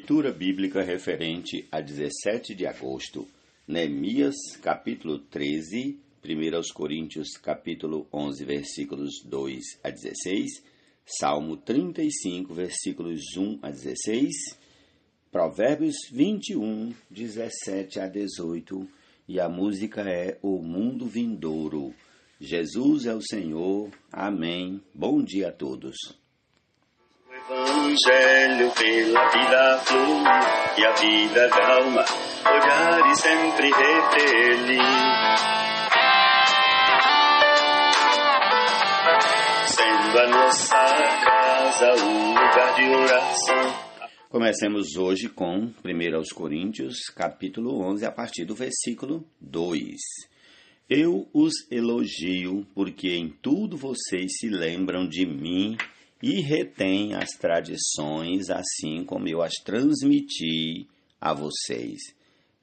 Leitura bíblica referente a 17 de agosto. Neemias, capítulo 13, 1 Coríntios, capítulo 11, versículos 2 a 16, Salmo 35, versículos 1 a 16, Provérbios 21, 17 a 18, e a música é O Mundo Vindouro. Jesus é o Senhor. Amém. Bom dia a todos. Evangelho pela vida flui e a vida da alma olhar e sempre reter-lhe. Sendo a nossa casa um lugar de oração. Comecemos hoje com 1 Coríntios, capítulo 11, a partir do versículo 2. Eu os elogio porque em tudo vocês se lembram de mim e retém as tradições, assim como eu as transmiti a vocês.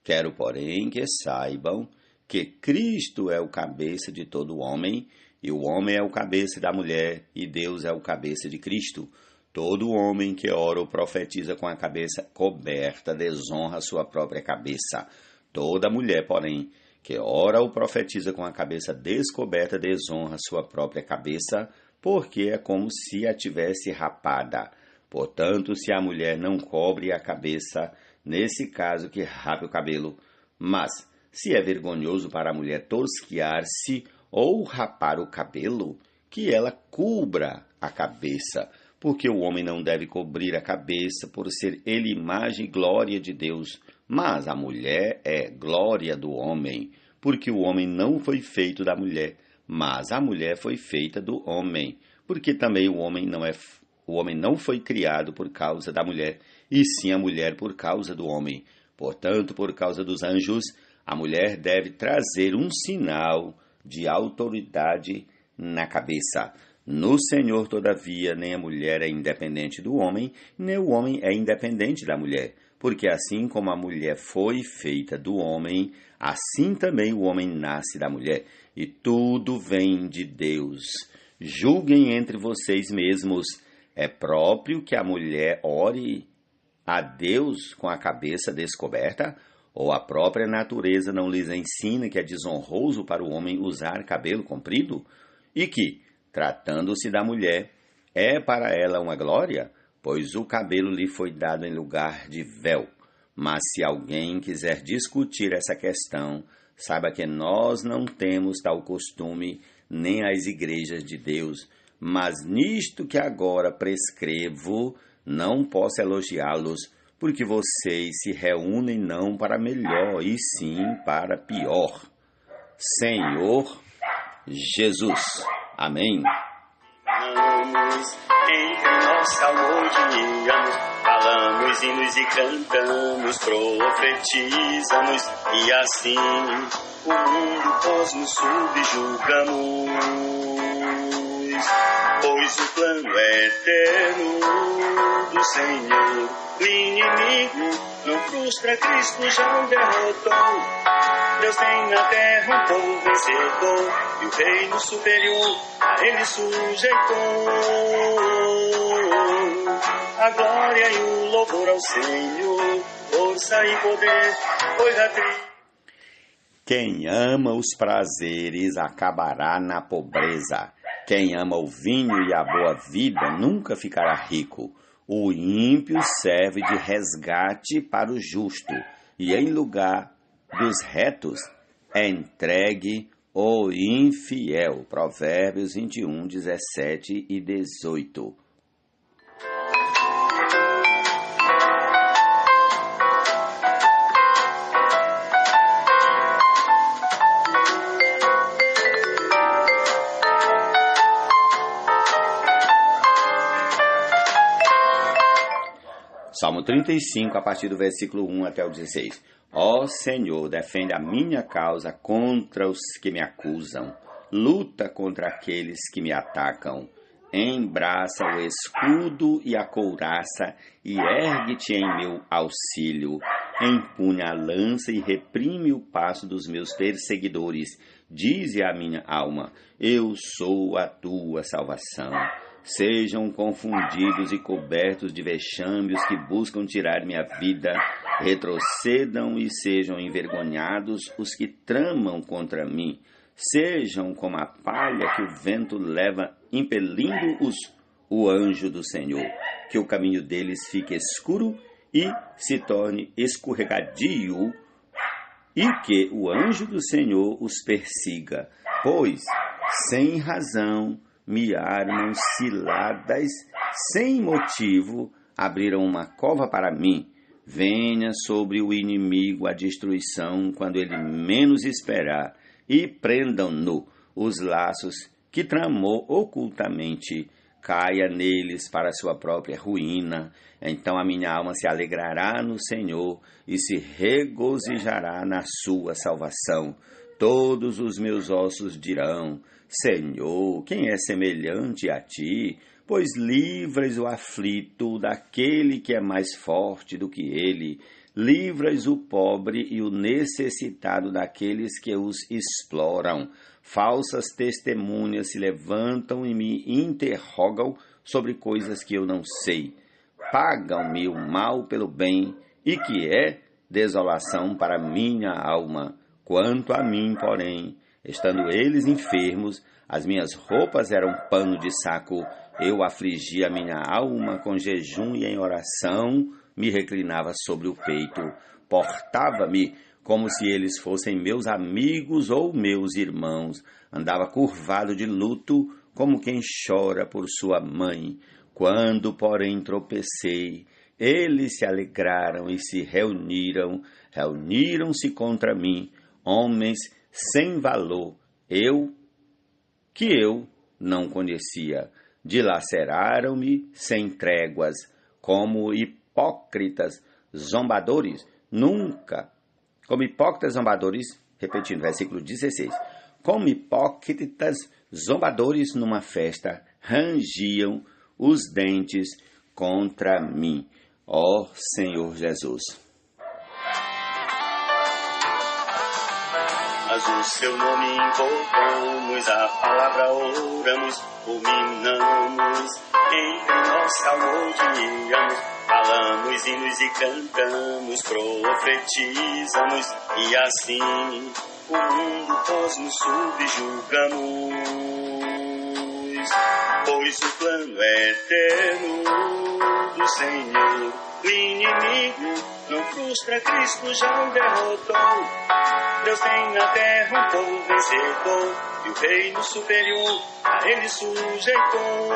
Quero, porém, que saibam que Cristo é o cabeça de todo homem, e o homem é o cabeça da mulher, e Deus é o cabeça de Cristo. Todo homem que ora ou profetiza com a cabeça coberta desonra a sua própria cabeça. Toda mulher, porém, que ora ou profetiza com a cabeça descoberta desonra a sua própria cabeça, porque é como se a tivesse rapada. Portanto, se a mulher não cobre a cabeça, nesse caso que rape o cabelo, mas se é vergonhoso para a mulher tosquiar-se ou rapar o cabelo, que ela cubra a cabeça, porque o homem não deve cobrir a cabeça por ser ele imagem e glória de Deus, mas a mulher é glória do homem, porque o homem não foi feito da mulher, mas a mulher foi feita do homem, porque também o homem não foi criado por causa da mulher, e sim a mulher por causa do homem. Portanto, por causa dos anjos, a mulher deve trazer um sinal de autoridade na cabeça. No Senhor, todavia, nem a mulher é independente do homem, nem o homem é independente da mulher, porque assim como a mulher foi feita do homem, assim também o homem nasce da mulher, e tudo vem de Deus. Julguem entre vocês mesmos. É próprio que a mulher ore a Deus com a cabeça descoberta? Ou a própria natureza não lhes ensina que é desonroso para o homem usar cabelo comprido? E que, tratando-se da mulher, é para ela uma glória? Pois o cabelo lhe foi dado em lugar de véu. Mas se alguém quiser discutir essa questão, saiba que nós não temos tal costume nem as igrejas de Deus, mas nisto que agora prescrevo, não posso elogiá-los, porque vocês se reúnem não para melhor, e sim para pior. Senhor Jesus. Amém. Entre nós salmodiamos, falamos hinos e cantamos, profetizamos, e assim o mundo, o cosmos subjugamos. Pois o plano eterno do Senhor, o inimigo não frustra, Cristo já o derrotou. Deus tem na terra um povo vencedor, e o reino superior a ele sujeitou. A glória e o louvor ao Senhor, força e poder, pois a Quem ama os prazeres acabará na pobreza. Quem ama o vinho e a boa vida nunca ficará rico. O ímpio serve de resgate para o justo, e em lugar dos retos é entregue o infiel. Provérbios 21, 17 e 18. Salmo 35, a partir do versículo 1 até o 16. Ó Senhor, defende a minha causa contra os que me acusam. Luta contra aqueles que me atacam. Embraça o escudo e a couraça e ergue-te em meu auxílio. Empunha a lança e reprime o passo dos meus perseguidores. Dize à minha alma, eu sou a tua salvação. Sejam confundidos e cobertos de vexames que buscam tirar minha vida. Retrocedam e sejam envergonhados os que tramam contra mim. Sejam como a palha que o vento leva, impelindo-os o anjo do Senhor. Que o caminho deles fique escuro e se torne escorregadio, e que o anjo do Senhor os persiga. Pois, sem razão, me armam ciladas, sem motivo, abriram uma cova para mim. Venha sobre o inimigo a destruição quando ele menos esperar, e prendam-no os laços que tramou ocultamente. Caia neles para sua própria ruína. Então a minha alma se alegrará no Senhor e se regozijará na sua salvação. Todos os meus ossos dirão: Senhor, quem é semelhante a ti? Pois livras o aflito daquele que é mais forte do que ele. Livras o pobre e o necessitado daqueles que os exploram. Falsas testemunhas se levantam e me interrogam sobre coisas que eu não sei. Pagam-me o mal pelo bem, e que é desolação para minha alma. Quanto a mim, porém, estando eles enfermos, as minhas roupas eram pano de saco. Eu afligia a minha alma com jejum e em oração me reclinava sobre o peito. Portava-me como se eles fossem meus amigos ou meus irmãos. Andava curvado de luto, como quem chora por sua mãe. Quando, porém, tropecei, eles se alegraram e se reuniram-se contra mim, homens sem valor, que eu não conhecia. Dilaceraram-me sem tréguas, como hipócritas zombadores, repetindo, versículo 16, como hipócritas zombadores numa festa, rangiam os dentes contra mim. Ó Senhor Jesus. Mas o seu nome invocamos, a palavra oramos, ruminamos, entre nós salmodiamos, falamos hinos e cantamos, profetizamos, e assim o mundo pós nos subjugamos. Pois o plano é eterno do Senhor, o inimigo não frustra, Cristo já o derrotou. Deus tem na terra um povo vencedor, e o reino superior a ele sujeitou.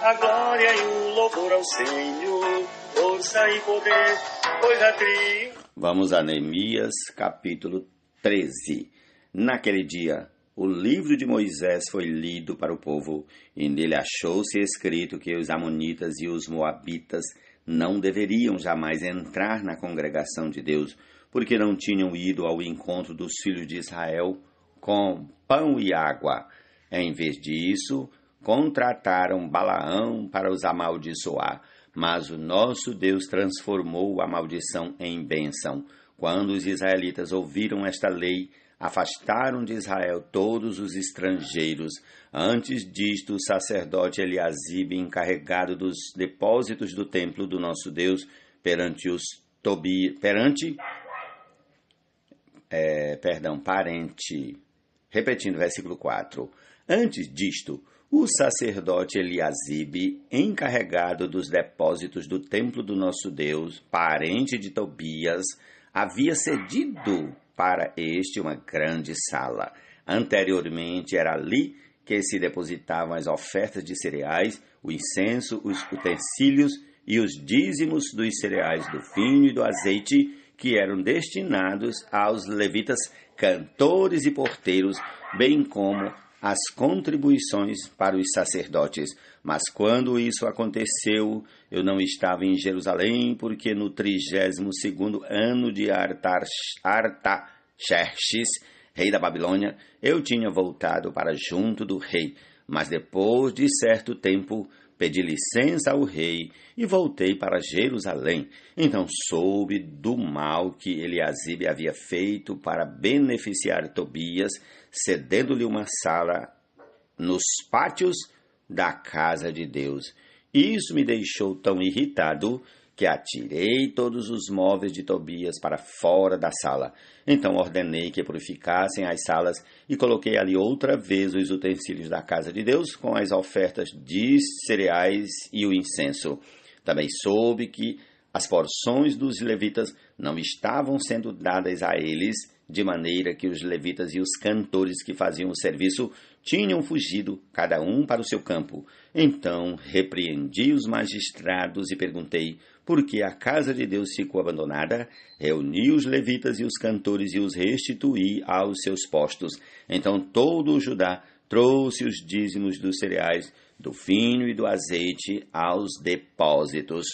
A glória e o louvor ao Senhor, força e poder, pois a triunfo. Vamos a Neemias, capítulo 13. Naquele dia, o livro de Moisés foi lido para o povo, e nele achou-se escrito que os amonitas e os moabitas não deveriam jamais entrar na congregação de Deus, porque não tinham ido ao encontro dos filhos de Israel com pão e água. Em vez disso, contrataram Balaão para os amaldiçoar, mas o nosso Deus transformou a maldição em bênção. Quando os israelitas ouviram esta lei, afastaram de Israel todos os estrangeiros. Antes disto, o sacerdote Eliasibe, encarregado dos depósitos do templo do nosso Deus, Repetindo, versículo 4. Antes disto, o sacerdote Eliasibe, encarregado dos depósitos do templo do nosso Deus, parente de Tobias, havia cedido para este uma grande sala. Anteriormente era ali que se depositavam as ofertas de cereais, o incenso, os utensílios e os dízimos dos cereais, do vinho e do azeite, que eram destinados aos levitas, cantores e porteiros, bem como as contribuições para os sacerdotes. Mas quando isso aconteceu, eu não estava em Jerusalém, porque no 32º ano de Artaxerxes, rei da Babilônia, eu tinha voltado para junto do rei. Mas depois de certo tempo, pedi licença ao rei e voltei para Jerusalém. Então soube do mal que Eliasibe havia feito para beneficiar Tobias, cedendo-lhe uma sala nos pátios da casa de Deus. Isso me deixou tão irritado que atirei todos os móveis de Tobias para fora da sala. Então ordenei que purificassem as salas e coloquei ali outra vez os utensílios da casa de Deus com as ofertas de cereais e o incenso. Também soube que as porções dos levitas não estavam sendo dadas a eles, de maneira que os levitas e os cantores que faziam o serviço tinham fugido, cada um para o seu campo. Então repreendi os magistrados e perguntei por que a casa de Deus ficou abandonada. Reuni os levitas e os cantores e os restituí aos seus postos. Então todo o Judá trouxe os dízimos dos cereais, do vinho e do azeite aos depósitos.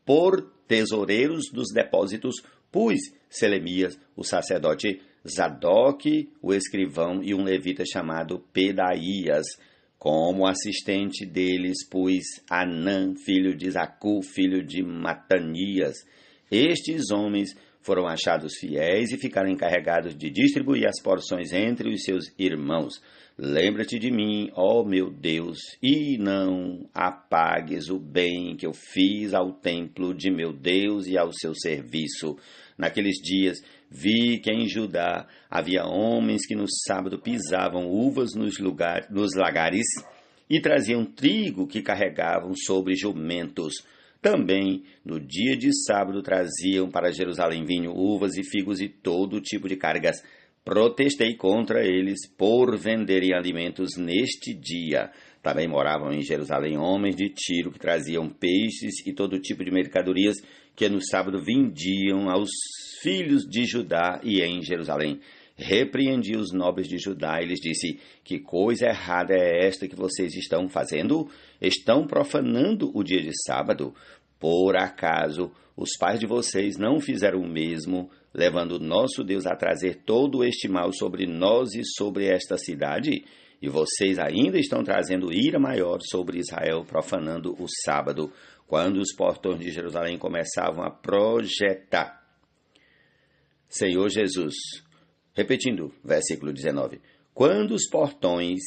Por tesoureiros dos depósitos pus Selemias, o sacerdote, Zadok, o escrivão, e um levita chamado Pedaías. Como assistente deles pus Anã, filho de Zacu, filho de Matanias. Estes homens foram achados fiéis e ficaram encarregados de distribuir as porções entre os seus irmãos. Lembra-te de mim, ó meu Deus, e não apagues o bem que eu fiz ao templo de meu Deus e ao seu serviço. Naqueles dias vi que em Judá havia homens que no sábado pisavam uvas nos lagares e traziam trigo que carregavam sobre jumentos. Também, no dia de sábado, traziam para Jerusalém vinho, uvas e figos e todo tipo de cargas. Protestei contra eles por venderem alimentos neste dia. Também moravam em Jerusalém homens de Tiro que traziam peixes e todo tipo de mercadorias que no sábado vendiam aos filhos de Judá e em Jerusalém. Repreendi os nobres de Judá e lhes disse: que coisa errada é esta que vocês estão fazendo? Estão profanando o dia de sábado. Por acaso os pais de vocês não fizeram o mesmo, levando nosso Deus a trazer todo este mal sobre nós e sobre esta cidade? E vocês ainda estão trazendo ira maior sobre Israel, profanando o sábado, quando os portões de Jerusalém começavam a projetar. Senhor Jesus, repetindo, versículo 19. Quando os portões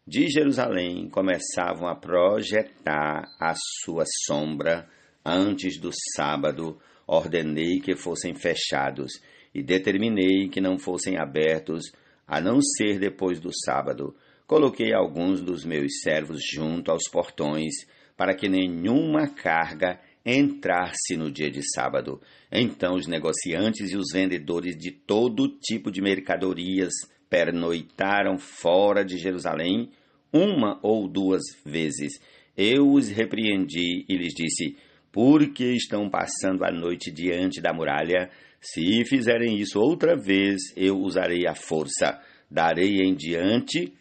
de Jerusalém começavam a projetar a sua sombra antes do sábado, ordenei que fossem fechados e determinei que não fossem abertos, a não ser depois do sábado. Coloquei alguns dos meus servos junto aos portões, para que nenhuma carga entrasse no dia de sábado. Então os negociantes e os vendedores de todo tipo de mercadorias pernoitaram fora de Jerusalém 1 ou 2 vezes. Eu os repreendi e lhes disse: por que estão passando a noite diante da muralha? Se fizerem isso outra vez, eu usarei a força. Daí em diante,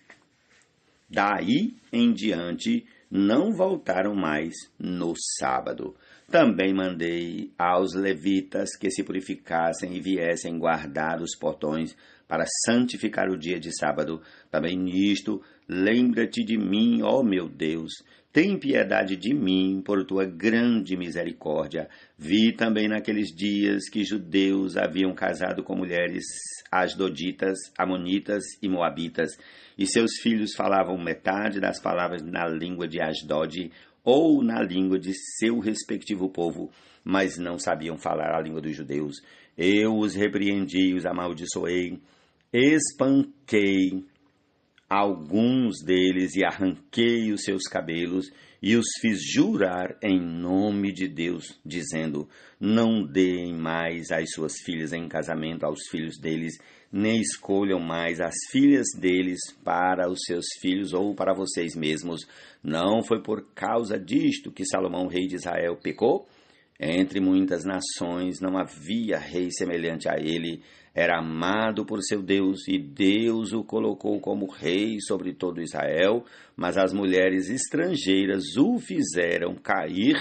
não voltaram mais no sábado. Também mandei aos levitas que se purificassem e viessem guardar os portões para santificar o dia de sábado. Também nisto, lembra-te de mim, ó meu Deus. Tem piedade de mim por tua grande misericórdia. Vi também naqueles dias que judeus haviam casado com mulheres asdoditas, amonitas e moabitas, e seus filhos falavam metade das palavras na língua de Asdod ou na língua de seu respectivo povo, mas não sabiam falar a língua dos judeus. Eu os repreendi, os amaldiçoei, espanquei alguns deles e arranquei os seus cabelos e os fiz jurar em nome de Deus, dizendo: não deem mais as suas filhas em casamento aos filhos deles, nem escolham mais as filhas deles para os seus filhos ou para vocês mesmos. Não foi por causa disto que Salomão, rei de Israel, pecou? Entre muitas nações não havia rei semelhante a ele. Era amado por seu Deus, e Deus o colocou como rei sobre todo Israel, mas as mulheres estrangeiras o fizeram cair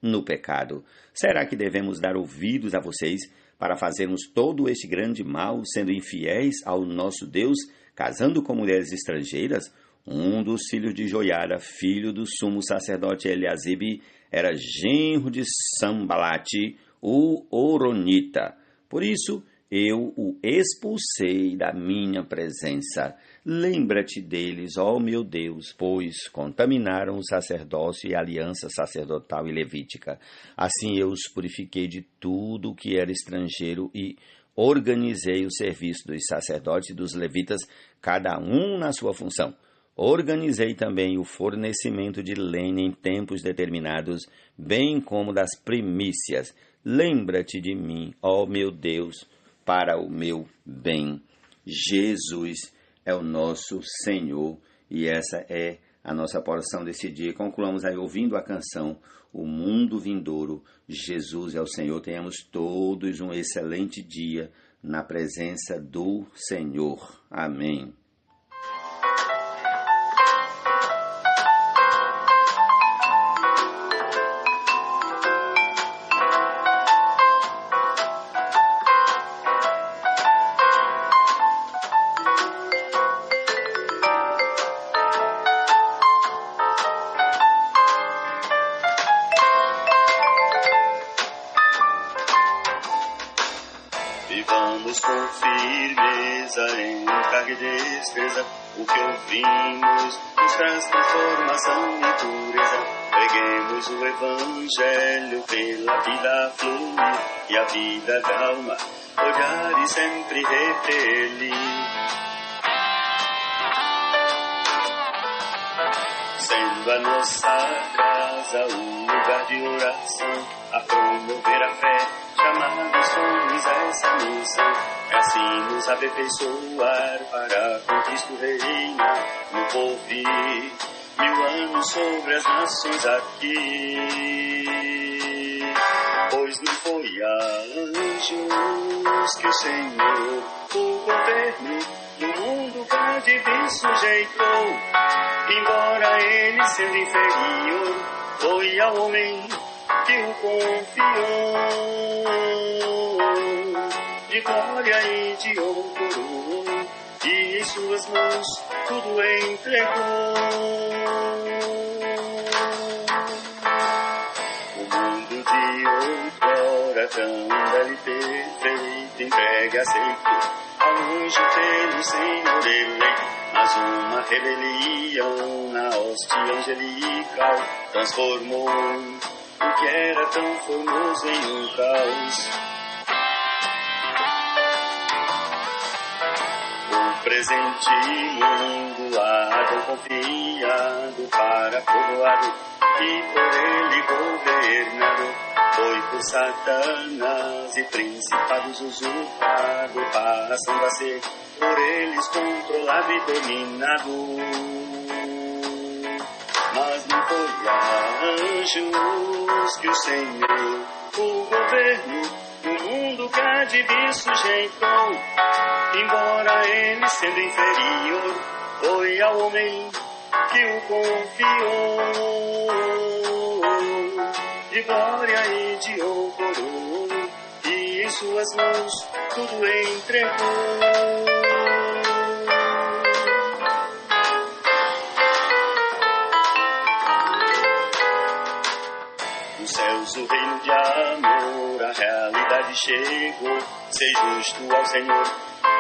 no pecado. Será que devemos dar ouvidos a vocês para fazermos todo este grande mal, sendo infiéis ao nosso Deus, casando com mulheres estrangeiras? Um dos filhos de Joiada, filho do sumo sacerdote Eliasibe, era genro de Sambalate, o Horonita. Por isso, Eu o expulsei da minha presença. Lembra-te deles, ó meu Deus, pois contaminaram o sacerdócio e a aliança sacerdotal e levítica. Assim eu os purifiquei de tudo o que era estrangeiro e organizei o serviço dos sacerdotes e dos levitas, cada um na sua função. Organizei também o fornecimento de lenha em tempos determinados, bem como das primícias. Lembra-te de mim, ó meu Deus, para o meu bem. Jesus é o nosso Senhor e essa é a nossa porção desse dia. Concluamos aí ouvindo a canção O Mundo Vindouro. Jesus é o Senhor. Tenhamos todos um excelente dia na presença do Senhor. Amém. Vivamos com firmeza, em carga e destreza. O que ouvimos nos traz transformação e pureza. Preguemos o Evangelho pela vida fluir e a vida da alma olhar e sempre repelir. Sendo a nossa casa um lugar de oração, a promover a fé, chamados somos a essa missão. É assim nos aperfeiçoar para com Cristo reinar no porvir, 1000 anos sobre as nações aqui. Pois não foi a anjos que o Senhor, o governo do mundo cá de vir sujeitou, embora ele sendo inferior, foi ao homem que o confiou. De glória e de honra, e em suas mãos tudo entregou. O mundo de outrora tão belo e perfeito, entregue aceito ao anjo pelo Senhor eleito, mas uma rebelião na hoste angelical transformou o que era tão formoso em um caos. O presente mundo ardou confiado para povoado e por ele governado, foi por Satanás e principados usurpado, passando a ser por eles controlado e dominado. Mas não foi a anjos que o Senhor, o governo do mundo que há de vir sujeitou, embora ele sendo inferior, foi ao homem que o confiou. De glória e de honra, e em suas mãos tudo entregou. Nos céus o reino de amor, a realidade chegou. Ser justo ao Senhor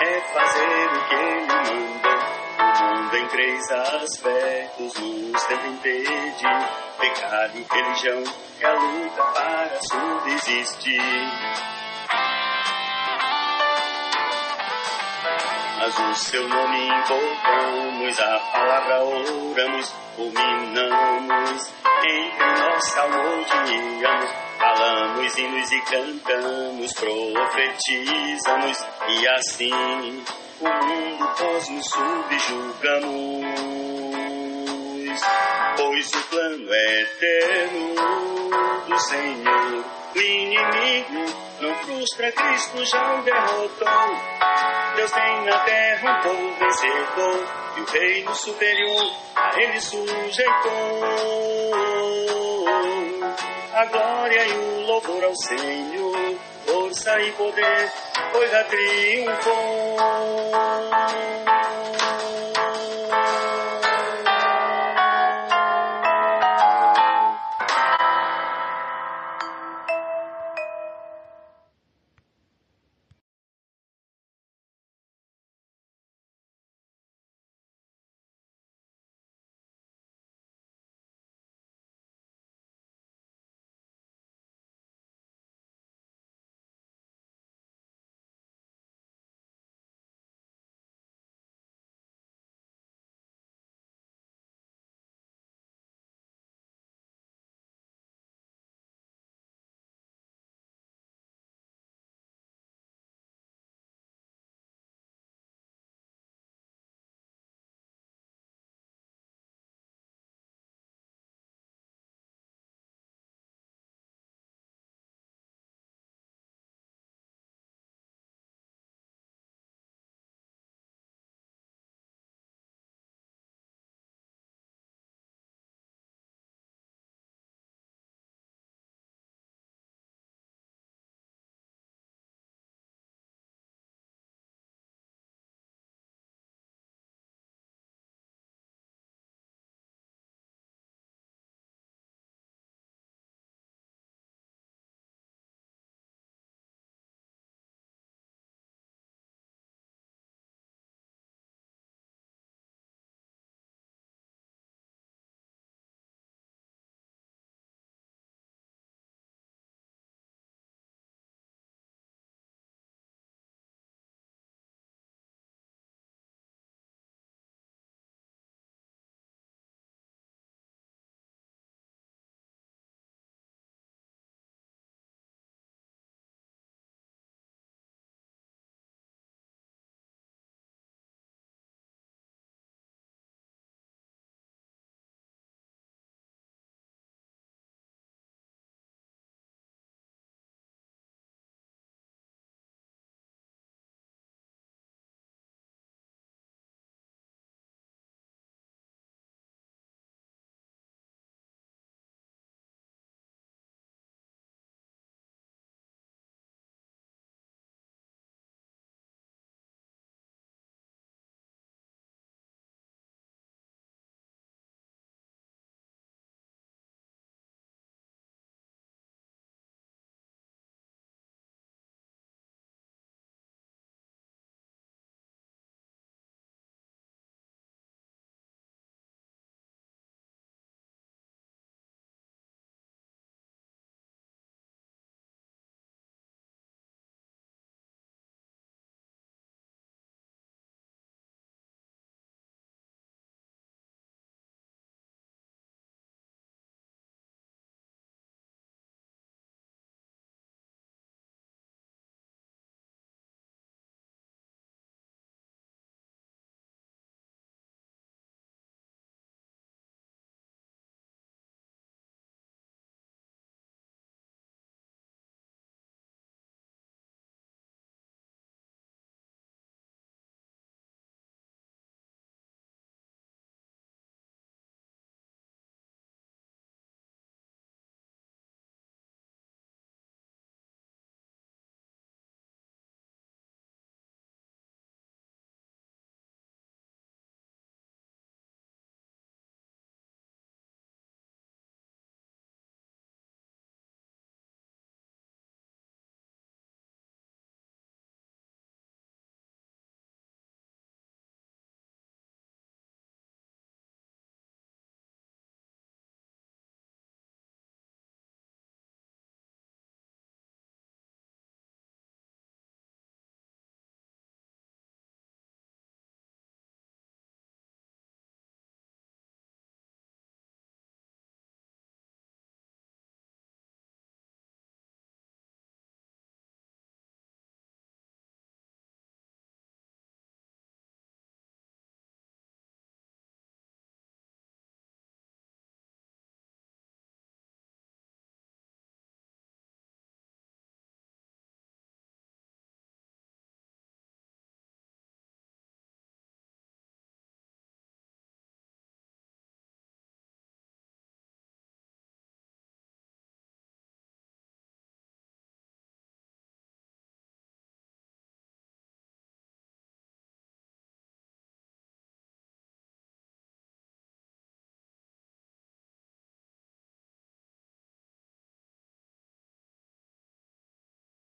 é fazer o que Ele mandou. O mundo em 3 aspectos nos tenta impedir. Pecado e religião é a luta para subsistir. Mas o seu nome invocamos, a palavra oramos, ruminamos, entre nós salmodiamos, falamos hinos e cantamos, profetizamos, e assim o mundo cosmos subjugamos. Pois o plano eterno do Senhor, o inimigo não frustra, Cristo já o derrotou. Deus tem na terra um povo vencedor, e o reino superior a ele sujeitou. A glória e o louvor ao Senhor, força e poder, pois já triunfou.